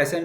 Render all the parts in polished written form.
SN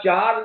4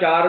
4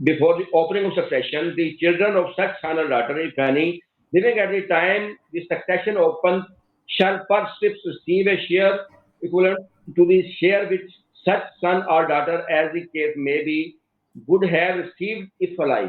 before the opening of succession, the children of such son or daughter, if any, living at the time the succession opens, shall per steps receive a share equivalent to the share which such son or daughter, as the case may be, would have received if alive.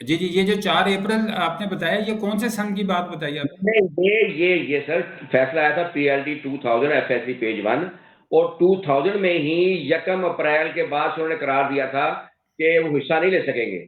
جی جی، یہ جو 4 April آپ نے بتایا، یہ کون سے سن کی بات بتائی آپ نے؟ نہیں، یہ سر فیصلہ آیا تھا PLT 2000 FSC پیج 1، اور 2000 میں ہی 1 اپریل کے بعد انہوں نے قرار دیا تھا کہ وہ حصہ نہیں لے سکیں گے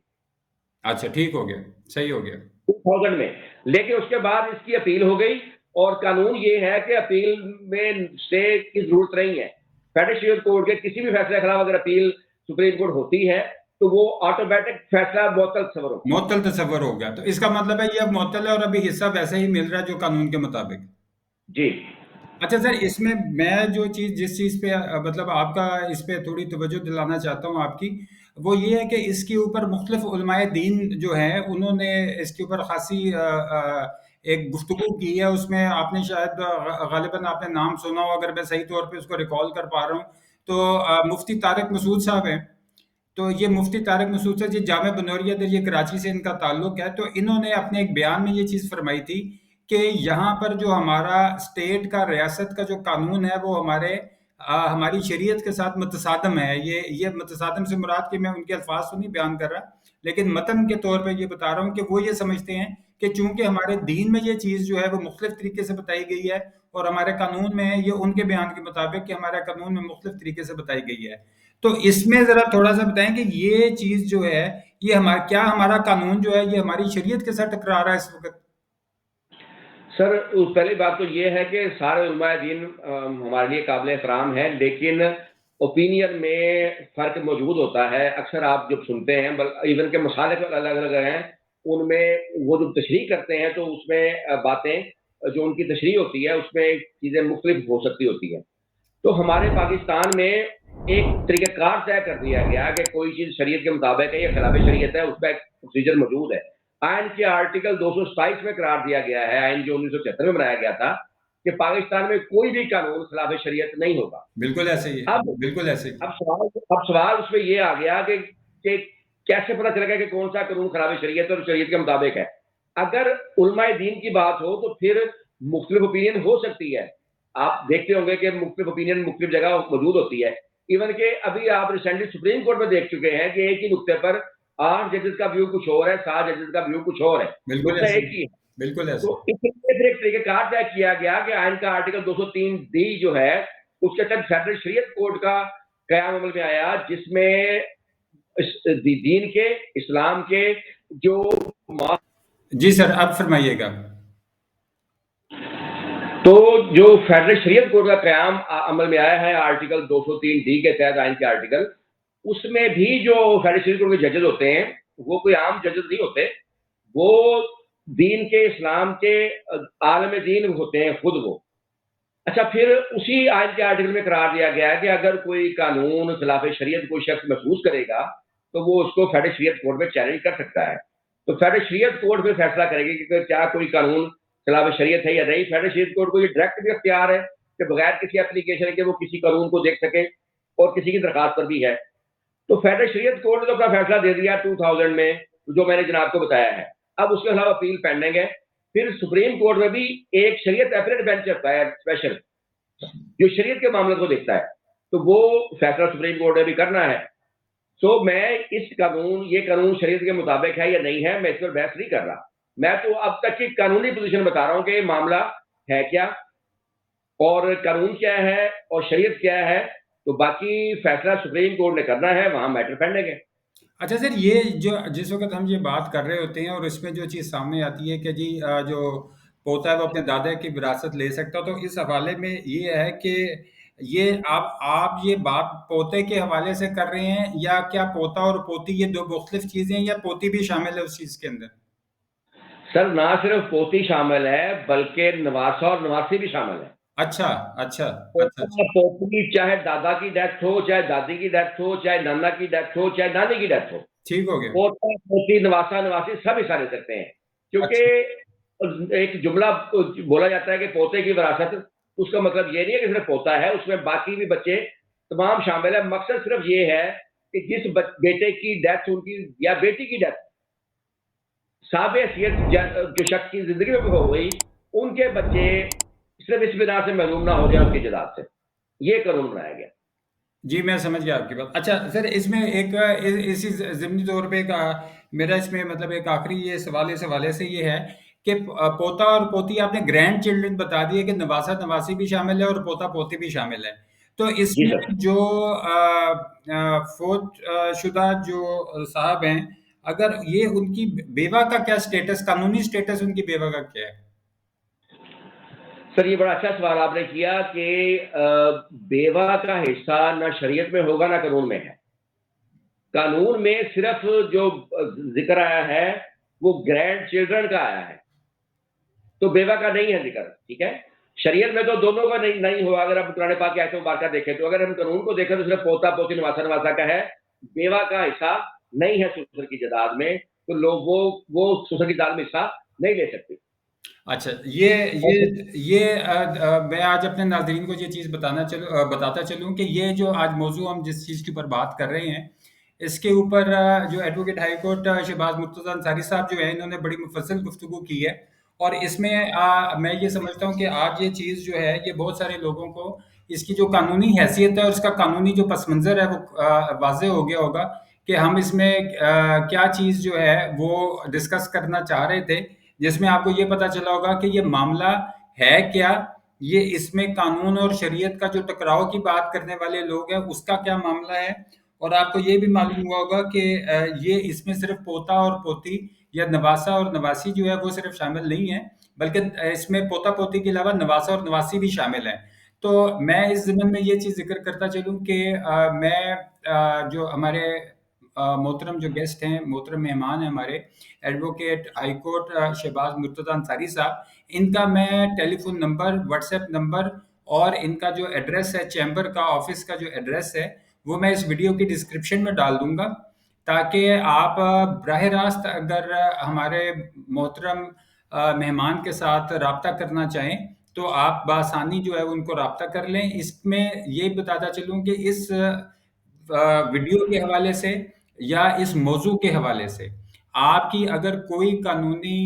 اچھا ٹھیک ہو گیا، صحیح ہو گیا۔ 2000 میں، لیکن اس کے بعد اس کی اپیل ہو گئی، اور قانون یہ ہے کہ اپیل میں اسٹے کی ضرورت نہیں ہے۔ فیڈرل شریعت کورٹ کے کسی بھی فیصلے کے خلاف اگر اپیل سپریم کورٹ ہوتی ہے تو وہ آٹومیٹک فیصلہ معطل تصور ہوگا۔ معطل تصور ہو گیا، تو اس کا مطلب ہے یہ اب معطل ہے اور ابھی حصہ ویسے ہی مل رہا ہے جو قانون کے مطابق۔ جی اچھا سر، اس میں میں جس چیز پہ مطلب آپ کا اس پہ تھوڑی توجہ دلانا چاہتا ہوں آپ کی، وہ یہ ہے کہ اس کے اوپر مختلف علماء دین جو ہیں انہوں نے اس کے اوپر خاصی ایک گفتگو کی ہے۔ اس میں آپ نے شاید غالباً آپ نے نام سنا ہو، اگر میں صحیح طور پہ اس کو ریکال کر پا رہا ہوں تو مفتی طارق مسعود صاحب ہیں۔ تو یہ مفتی طارق مسعود صاحب، یہ جامعہ بنوریہ یہ کراچی سے ان کا تعلق ہے، تو انہوں نے اپنے ایک بیان میں یہ چیز فرمائی تھی کہ یہاں پر جو ہمارا اسٹیٹ کا، ریاست کا جو قانون ہے وہ ہماری شریعت کے ساتھ متصادم ہے۔ یہ متصادم سے مراد کہ میں ان کے الفاظ تو نہیں بیان کر رہا، لیکن متن کے طور پہ یہ بتا رہا ہوں کہ وہ یہ سمجھتے ہیں کہ چونکہ ہمارے دین میں یہ چیز جو ہے وہ مختلف طریقے سے بتائی گئی ہے اور ہمارے قانون میں ہے، یہ ان کے بیان کے مطابق کہ ہمارے قانون میں مختلف طریقے سے بتائی گئی ہے۔ تو اس میں ذرا تھوڑا سا بتائیں کہ یہ چیز جو ہے یہ کیا ہمارا قانون جو ہے یہ ہماری شریعت کے ساتھ ٹکرا رہا ہے اس وقت؟ سر، پہلی بات تو یہ ہے کہ سارے علماء دین ہمارے لیے قابل احترام ہے، لیکن اوپینین میں فرق موجود ہوتا ہے۔ اکثر آپ جب سنتے ہیں ایون کے مسالے الگ الگ ہیں، ان میں وہ جو تشریح کرتے ہیں تو اس میں باتیں جو ان کی تشریح ہوتی ہے اس میں چیزیں مختلف ہو سکتی ہوتی ہیں۔ تو ہمارے پاکستان میں ایک طریقہ کار طے کر دیا گیا کہ کوئی چیز شریعت کے مطابق ہے یا خلاف شریعت ہے، اس کا ایک پروسیجر موجود ہے۔ آئین کے آرٹیکل 227 میں قرار دیا گیا ہے، آئین جو 1976 میں بنایا گیا تھا، کہ پاکستان میں کوئی بھی قانون خلاف شریعت نہیں ہوگا۔ بالکل ایسے ہی ہے، اب بالکل ایسے ہی۔ اب سوال اس میں یہ آ گیا کہ کیسے پتہ چلے گا کہ کون سا قانون خلاف شریعت اور شریعت کے مطابق ہے؟ اگر علماء دین کی بات ہو تو پھر مختلف اوپینین ہو سکتی ہے۔ آپ دیکھتے ہوں گے کہ مختلف اوپینین مختلف جگہ موجود ہوتی ہے۔ ایون کہ ابھی آپ ریسنٹلی سپریم کورٹ میں دیکھ چکے ہیں کہ ایک ہی نقطے پر 8 ججز کا ویو کچھ اور ہے، 7 ججز کا ویو کچھ اور ہے، بالکل نقطہ ایسے ایک ہی، ہی ہے۔ بالکل ایسے تو ہی۔ اس لیے پھر ایک طریقہ کار طے کیا گیا کہ آئین کا آرٹیکل 203D جو ہے اس کے تحت فیڈرل شریعت کورٹ کا قیام عمل میں آیا، جس میں دین کے، اسلام کے جو جی سر، اب فرمائیے گا۔ تو جو فیڈرل شریعت کورٹ کا قیام عمل میں آیا ہے آرٹیکل 203D کے تحت، آئین کے آرٹیکل، اس میں بھی جو فیڈرل شریعت کورٹ کے ججز ہوتے ہیں وہ کوئی عام ججز نہیں ہوتے، وہ دین کے، اسلام کے عالم دین ہوتے ہیں خود وہ۔ اچھا، پھر اسی آئین کے آرٹیکل میں قرار دیا گیا ہے کہ اگر کوئی قانون خلاف شریعت کوئی شخص محسوس کرے گا تو وہ اس کو فیڈرل شریعت کورٹ میں چیلنج کر سکتا ہے۔ تو فیڈرل شریعت کورٹ پھر فیصلہ کرے گی کہ کیا کوئی قانون خلاف شریعت ہے یا نہیں۔ فیڈرل شریعت کورٹ کو یہ ڈائریکٹ بھی اختیار ہے کہ بغیر کسی اپلیکیشن کے وہ کسی قانون کو دیکھ سکے، اور کسی کی درخواست پر بھی ہے۔ تو فیڈرل شریعت کورٹ نے تو اپنا فیصلہ دے دیا 2000 میں، جو میں نے جناب کو بتایا ہے۔ اب اس کے خلاف اپیل پینڈنگ ہے۔ پھر سپریم کورٹ میں بھی ایک شریعت اپیلیٹ بینچ ہوتا ہے اسپیشل، جو شریعت کے معاملے کو دیکھتا ہے، تو وہ فیصلہ سپریم کورٹ نے بھی کرنا ہے۔ سو میں یہ قانون شریعت کے مطابق ہے یا نہیں ہے، میں اس پر بحث نہیں کر رہا۔ میں تو اب تک کی قانونی پوزیشن بتا رہا ہوں کہ یہ معاملہ ہے کیا، اور قانون کیا ہے، اور شریعت کیا ہے۔ تو باقی فیصلہ سپریم کورٹ نے کرنا ہے، وہاں میٹر پینڈنگ ہے۔ اچھا سر، یہ جس وقت ہم یہ بات کر رہے ہوتے ہیں اور اس میں جو چیز سامنے آتی ہے کہ جی جو پوتا ہے وہ اپنے دادا کی وراثت لے سکتا، تو اس حوالے میں یہ ہے کہ یہ آپ یہ بات پوتے کے حوالے سے کر رہے ہیں، یا کیا پوتا اور پوتی یہ دو مختلف چیزیں ہیں، یا پوتی بھی شامل ہے اس چیز کے اندر؟ سر، نہ صرف پوتی شامل ہے بلکہ نواسا اور نواسی بھی شامل ہے۔ اچھا اچھا اچھا اچھا، پوتا پوتی چاہے دادا کی ڈیتھ ہو، چاہے دادی کی ڈیتھ ہو، چاہے نانا کی ڈیتھ ہو، چاہے نانی کی ڈیتھ ہو، ٹھیک ہو گیا۔ پوتا پوتی نواسا نواسی سب حصہ لے سکتے ہیں۔ اچھا کیونکہ ایک جملہ بولا جاتا ہے کہ پوتے کی وراثت، اس کا مطلب یہ نہیں ہے کہ صرف پوتا ہے، اس میں باقی بھی بچے تمام شامل ہیں۔ مقصد صرف یہ ہے کہ جس بیٹے کی ڈیتھ ان کی یا بیٹی کی ڈیتھ صاحب حیثیت جو شخص کی زندگی میں ہو گئی، ان کے بچے صرف اس بنا سے محروم نہ ہو جائیں اس کی جائیداد سے۔ یہ قانون بنایا گیا۔ جی میں سمجھ گیا آپ کی بات. اچھا سر، اس میں ایک اسی ضمنی طور پہ ایک میرا اس میں مطلب ایک آخری یہ سوال اس حوالے سے یہ ہے کہ پوتا اور پوتی آپ نے گرینڈ چلڈرن بتا دیے کہ نواسا نواسی بھی شامل ہے اور پوتا پوتی بھی شامل ہے. تو اس جی میں سر. جو فوت شدہ جو صاحب ہیں، اگر یہ ان کی بیوہ کا کیا سٹیٹس، قانونی سٹیٹس ان کی بیوہ کا کیا ہے؟ سر یہ بڑا اچھا سوال آپ نے کیا کہ بیوہ کا حصہ نہ شریعت میں ہوگا نہ قانون میں ہے. قانون میں صرف جو ذکر آیا ہے وہ گرینڈ چلڈرن کا آیا ہے، تو بیوہ کا نہیں ہے ذکر. ٹھیک ہے. شریعت میں تو دونوں کا نہیں ہوا. اگر آپ قرآن پاک کی آیت مبارکہ دیکھیں تو اگر ہم قانون کو دیکھیں تو صرف پوتا پوتی نواسا نواسا کا ہے، بیوہ کا حصہ نہیں ہے سسر کی جائیداد میں، تو لوگ وہ سسر کی جائیداد میں حصہ نہیں لے سکتے. اچھا، میں آج اپنے ناظرین کو یہ چیز بتاتا چلوں کہ یہ جو آج موضوع ہم جس چیز کے اوپر بات کر رہے ہیں، اس کے اوپر جو advocate high court Shahbaz Murtaza Ansari صاحب جو ہے، انہوں نے بڑی مفصل گفتگو کی ہے. اور اس میں میں یہ سمجھتا ہوں کہ آج یہ چیز جو ہے یہ بہت سارے لوگوں کو اس کی جو قانونی حیثیت ہے اور اس کا قانونی جو پس منظر ہے وہ واضح ہو گیا ہوگا کہ ہم اس میں کیا چیز جو ہے وہ ڈسکس کرنا چاہ رہے تھے، جس میں آپ کو یہ پتا چلا ہوگا کہ یہ معاملہ ہے کیا، یہ اس میں قانون اور شریعت کا جو ٹکراؤ کی بات کرنے والے لوگ ہیں اس کا کیا معاملہ ہے. اور آپ کو یہ بھی معلوم ہوا ہوگا کہ یہ اس میں صرف پوتا اور پوتی یا نواسا اور نواسی جو ہے وہ صرف شامل نہیں ہے، بلکہ اس میں پوتا پوتی کے علاوہ نواسا اور نواسی بھی شامل ہیں. تو میں اس ضمن میں یہ چیز ذکر کرتا چلوں کہ میں جو ہمارے محترم جو گیسٹ ہیں، محترم مہمان ہیں ہمارے، advocate high court Shahbaz Murtaza Ansari صاحب، ان کا میں telephone number, WhatsApp number اور ان کا جو ایڈریس ہے چیمبر کا، آفس کا جو ایڈریس ہے، وہ میں اس ویڈیو کی ڈسکرپشن میں ڈال دوں گا، تاکہ آپ براہ راست اگر ہمارے محترم مہمان کے ساتھ رابطہ کرنا چاہیں تو آپ بآسانی جو ہے ان کو رابطہ کر لیں. اس میں یہ بتاتا چلوں کہ اس ویڈیو کے حوالے سے یا اس موضوع کے حوالے سے آپ کی اگر کوئی قانونی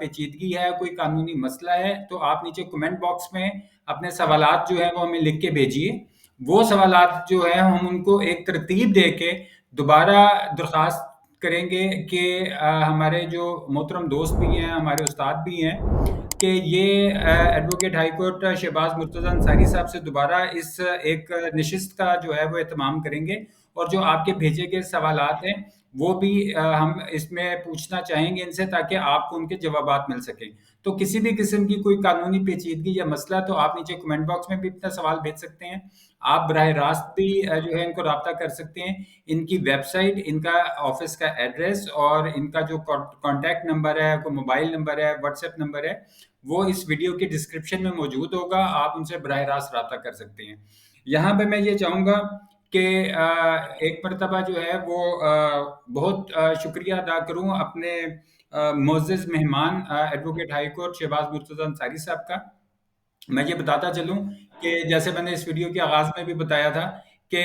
پیچیدگی ہے، کوئی قانونی مسئلہ ہے، تو آپ نیچے کمنٹ باکس میں اپنے سوالات جو ہیں وہ ہمیں لکھ کے بھیجیے. وہ سوالات جو ہیں ہم ان کو ایک ترتیب دے کے دوبارہ درخواست کریں گے کہ ہمارے جو محترم دوست بھی ہیں، ہمارے استاد بھی ہیں، کہ یہ advocate high court Shahbaz Murtaza Ansari صاحب سے دوبارہ اس ایک نشست کا جو ہے وہ اہتمام کریں گے. اور جو آپ کے بھیجے گئے سوالات ہیں وہ بھی ہم اس میں پوچھنا چاہیں گے ان سے، تاکہ آپ کو ان کے جوابات مل سکیں. تو کسی بھی قسم کی کوئی قانونی پیچیدگی یا مسئلہ تو آپ نیچے کمنٹ باکس میں بھی اپنا سوال بھیج سکتے ہیں. آپ براہ راست بھی جو ہے ان کو رابطہ کر سکتے ہیں. ان کی ویب سائٹ، ان کا آفس کا ایڈریس اور ان کا جو کانٹیکٹ نمبر ہے، کوئی موبائل نمبر ہے، واٹس ایپ نمبر ہے، وہ اس ویڈیو کی ڈسکرپشن میں موجود ہوگا. آپ ان سے براہ راست رابطہ کر سکتے ہیں. یہاں پہ میں یہ چاہوں گا کہ ایک مرتبہ جو ہے وہ بہت شکریہ ادا کروں اپنے معزز مہمان advocate high court Shahbaz Murtaza Ansari صاحب کا. میں یہ بتاتا چلوں کہ جیسے میں نے اس ویڈیو کے آغاز میں بھی بتایا تھا کہ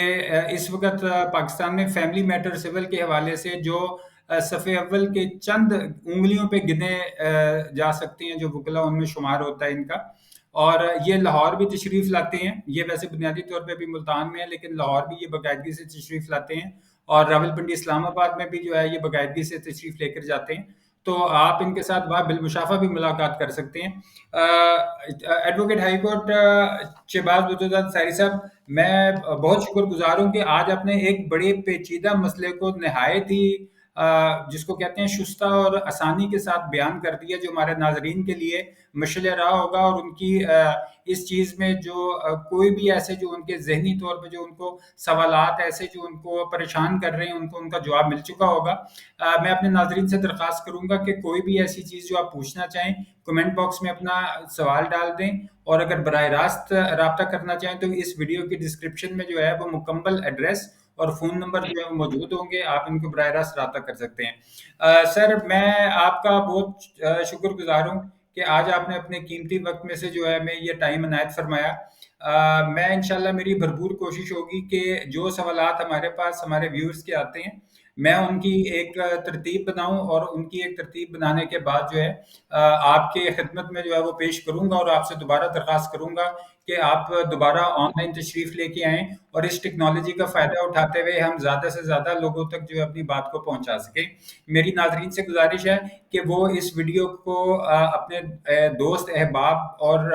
اس وقت پاکستان میں فیملی میٹر سول کے حوالے سے جو صفحے اول کے چند انگلیوں پہ گنے جا سکتے ہیں جو وکلا ان میں شمار ہوتا ہے ان کا. اور یہ لاہور بھی تشریف لاتے ہیں. یہ ویسے بنیادی طور پہ بھی ملتان میں ہے، لیکن لاہور بھی یہ باقاعدگی سے تشریف لاتے ہیں، اور راول پنڈی اسلام آباد میں بھی جو ہے یہ باقاعدگی سے تشریف لے کر جاتے ہیں. تو آپ ان کے ساتھ وہاں بالمشافہ بھی ملاقات کر سکتے ہیں. Advocate high court Shahbaz Murtaza Ansari صاحب، میں بہت شکر گزار ہوں کہ آج آپ نے ایک بڑے پیچیدہ مسئلے کو نہایت ہی جس کو کہتے ہیں شستہ اور آسانی کے ساتھ بیان کر دیا، جو ہمارے ناظرین کے لیے مشعل راہ ہوگا. اور ان کی اس چیز میں جو کوئی بھی ایسے جو ان کے ذہنی طور پہ جو ان کو سوالات ایسے جو ان کو پریشان کر رہے ہیں، ان کو ان کا جواب مل چکا ہوگا. میں اپنے ناظرین سے درخواست کروں گا کہ کوئی بھی ایسی چیز جو آپ پوچھنا چاہیں کمنٹ باکس میں اپنا سوال ڈال دیں. اور اگر براہ راست رابطہ کرنا چاہیں تو اس ویڈیو کی ڈسکرپشن میں جو ہے وہ مکمل ایڈریس اور فون نمبر جو ہے وہ موجود ہوں گے. آپ ان کو براہ راست رابطہ کر سکتے ہیں. سر میں آپ کا بہت شکر گزار ہوں کہ آج آپ نے اپنے قیمتی وقت میں سے جو ہے ہمیں یہ ٹائم عنایت فرمایا. میں انشاءاللہ میری بھرپور کوشش ہوگی کہ جو سوالات ہمارے پاس ہمارے ویورز کے آتے ہیں میں ان کی ایک ترتیب بناؤں، اور ان کی ایک ترتیب بنانے کے بعد جو ہے آپ کے خدمت میں جو ہے وہ پیش کروں گا، اور آپ سے دوبارہ درخواست کروں گا کہ آپ دوبارہ آن لائن تشریف لے کے آئیں اور اس ٹیکنالوجی کا فائدہ اٹھاتے ہوئے ہم زیادہ سے زیادہ لوگوں تک جو ہے اپنی بات کو پہنچا سکیں۔ میری ناظرین سے گزارش ہے کہ وہ اس ویڈیو کو اپنے دوست احباب اور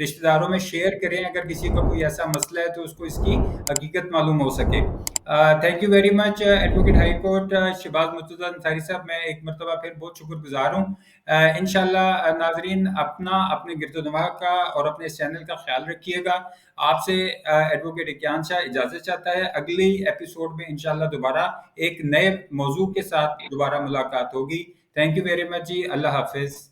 رشتہ داروں میں شیئر کریں، اگر کسی کا کوئی ایسا مسئلہ ہے تو اس کو اس کی حقیقت معلوم ہو سکے۔ Thank you very much advocate high court Shahbaz Murtaza Ansari صاحب، میں ایک مرتبہ پھر بہت شکر گزار ہوں۔ انشاءاللہ ناظرین اپنے گرد و نواح کا اور اپنے اس چینل کا خیال رکھیے گا۔ آپ سے ایڈوکیٹ اکیان شاہ اجازت چاہتا ہے، اگلی ایپیسوڈ میں انشاءاللہ دوبارہ ایک نئے موضوع کے ساتھ دوبارہ ملاقات ہوگی۔ تھینک یو ویری مچ جی، اللہ حافظ۔